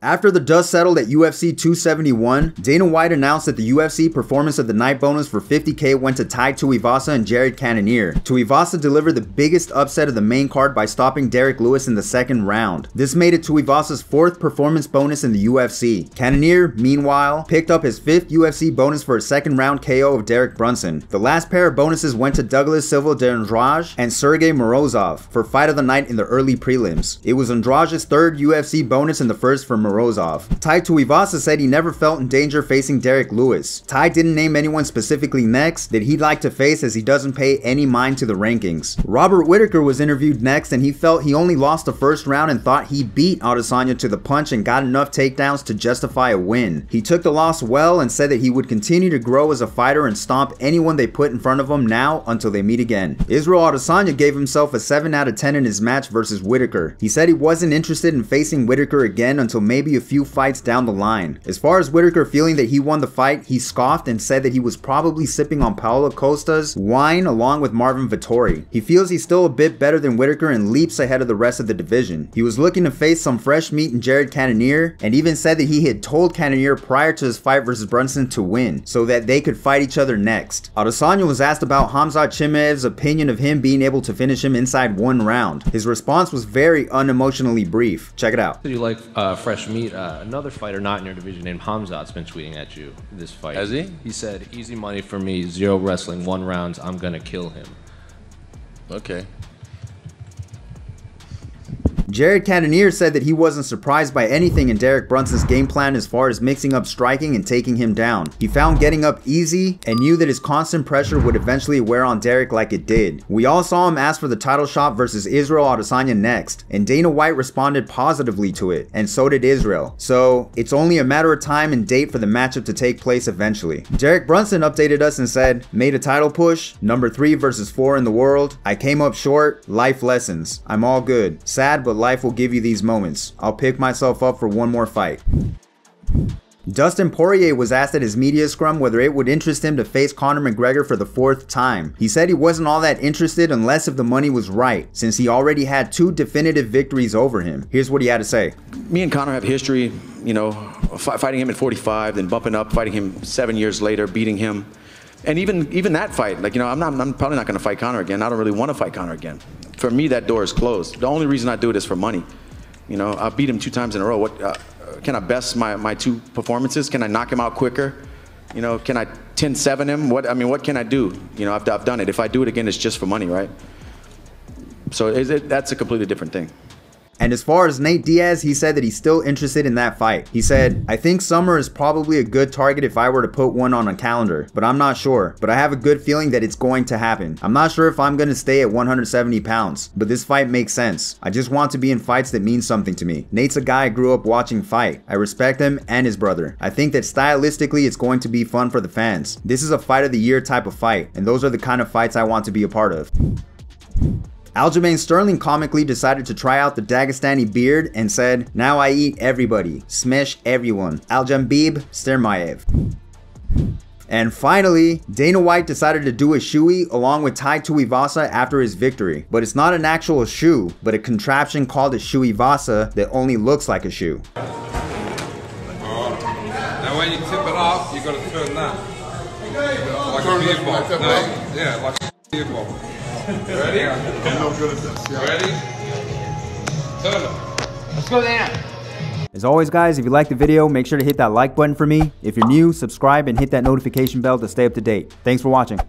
After the dust settled at UFC 271, Dana White announced that the UFC Performance of the Night bonus for $50K went to Tai Tuivasa and Jared Cannonier. Tuivasa delivered the biggest upset of the main card by stopping Derek Lewis in the second round. This made it Tuivasa's 4th performance bonus in the UFC. Cannonier, meanwhile, picked up his 5th UFC bonus for a second round KO of Derek Brunson. The last pair of bonuses went to Douglas Silva de Andrade and Sergey Morozov for Fight of the Night in the early prelims. It was Andrade's 3rd UFC bonus and the first for Morozov. Tai Tuivasa said he never felt in danger facing Derek Lewis. Tai didn't name anyone specifically next that he'd like to face, as he doesn't pay any mind to the rankings. Robert Whittaker was interviewed next, and he felt he only lost the first round and thought he beat Adesanya to the punch and got enough takedowns to justify a win. He took the loss well and said that he would continue to grow as a fighter and stomp anyone they put in front of him now until they meet again. Israel Adesanya gave himself a 7 out of 10 in his match versus Whittaker. He said he wasn't interested in facing Whittaker again until maybe a few fights down the line. As far as Whittaker feeling that he won the fight, he scoffed and said that he was probably sipping on Paulo Costa's wine along with Marvin Vettori. He feels he's still a bit better than Whittaker and leaps ahead of the rest of the division. He was looking to face some fresh meat in Jared Cannonier, and even said that he had told Cannonier prior to his fight versus Brunson to win, so that they could fight each other next. Adesanya was asked about Khamzat Chimaev's opinion of him being able to finish him inside 1 round. His response was very unemotionally brief. Check it out. Do you like fresh meat? Another fighter not in your division named Khamzat's been tweeting at you this fight. Has he? He said, "Easy money for me, 0 wrestling, 1 rounds, I'm gonna kill him." Okay. Jared Cannonier said that he wasn't surprised by anything in Derek Brunson's game plan as far as mixing up striking and taking him down. He found getting up easy and knew that his constant pressure would eventually wear on Derek like it did. We all saw him ask for the title shot versus Israel Adesanya next, and Dana White responded positively to it, and so did Israel. So it's only a matter of time and date for the matchup to take place eventually. Derek Brunson updated us and said, "Made a title push, number 3 versus 4 in the world. I came up short, life lessons. I'm all good. Sad, but life will give you these moments. I'll pick myself up for one more fight." Dustin Poirier was asked at his media scrum whether it would interest him to face Conor McGregor for the 4th time. He said he wasn't all that interested unless if the money was right, since he already had 2 definitive victories over him. Here's what he had to say. Me and Conor have history, you know, fighting him at 45, then bumping up, fighting him 7 years later, beating him. And even that fight, like, you know, I'm probably not going to fight Conor again. I don't really want to fight Conor again. For me, that door is closed. The only reason I do it is for money. You know, I beat him 2 times in a row. What can I best my 2 performances? Can I knock him out quicker? You know, can I 10-7 him? What can I do? You know, I've done it. If I do it again, it's just for money, right? So that's a completely different thing. And as far as Nate Diaz, he said that he's still interested in that fight. He said, "I think summer is probably a good target if I were to put one on a calendar, but I'm not sure. But I have a good feeling that it's going to happen. I'm not sure if I'm going to stay at 170 pounds, but this fight makes sense. I just want to be in fights that mean something to me. Nate's a guy I grew up watching fight. I respect him and his brother. I think that stylistically it's going to be fun for the fans. This is a fight of the year type of fight, and those are the kind of fights I want to be a part of." Aljamain Sterling comically decided to try out the Dagestani beard and said, "Now I eat everybody, smash everyone. Aljamain Chimaev." And finally, Dana White decided to do a shoey along with Tai Tuivasa after his victory. But it's not an actual shoe, but a contraption called a shoey-vasa that only looks like a shoe. Now when you tip it off, you got to turn that. Like a beer bottle. No, yeah, like a beer bottle. Ready? I'm not good at this. Yeah. Ready? Turn it. Let's go there. As always, guys, if you liked the video, make sure to hit that like button for me. If you're new, subscribe and hit that notification bell to stay up to date. Thanks for watching.